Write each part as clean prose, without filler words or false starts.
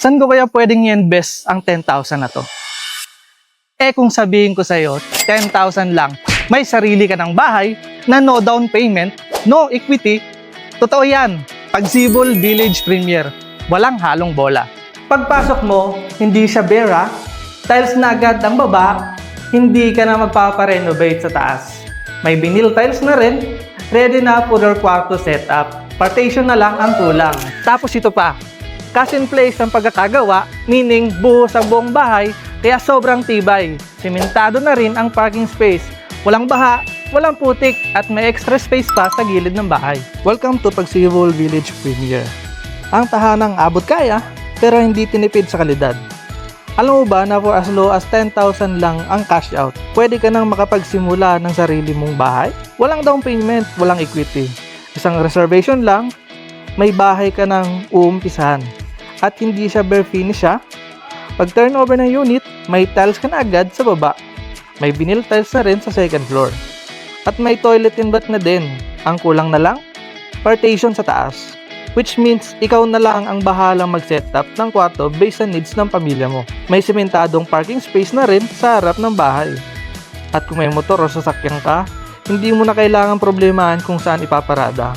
Saan ko kaya pwedeng i-invest ang 10,000 na to? Kung sabihin ko sa'yo, 10,000 lang, may sarili ka ng bahay na no down payment, no equity, totoo yan. Pagsibol Village Premier, walang halong bola. Pagpasok mo, hindi siya bare, tiles na agad ang baba, hindi ka na magpaparenovate sa taas. May vinyl tiles na rin, ready na for your kwarto setup. Partition na lang ang kulang. Tapos ito pa, cash in place ang pagkakagawa, meaning buhos ang buong bahay, kaya sobrang tibay. Simentado na rin ang parking space. Walang baha, walang putik, at may extra space pa sa gilid ng bahay. Welcome to Pagsibol Village Premier. Ang tahanang abot kaya, pero hindi tinipid sa kalidad. Alam mo ba na for as low as 10,000 lang ang cash out, pwede ka nang makapagsimula ng sarili mong bahay? Walang down payment, walang equity. Isang reservation lang, may bahay ka nang uumpisahan. At hindi siya bare finish ha. Pag turnover ng unit, may tiles ka na agad sa baba. May vinyl tiles na rin sa second floor. At may toilet and bath na din. Ang kulang na lang, partition sa taas. Which means, ikaw na lang ang bahalang mag-setup ng kwarto based sa needs ng pamilya mo. May sementadong parking space na rin sa harap ng bahay. At kung may motor o sasakyan ka, hindi mo na kailangan problemahan kung saan ipaparada.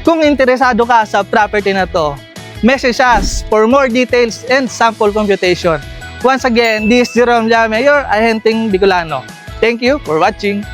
Kung interesado ka sa property na to, message us for more details and sample computation. Once again, this is Jerome Mayor, Ahenteng Bicolano. Thank you for watching.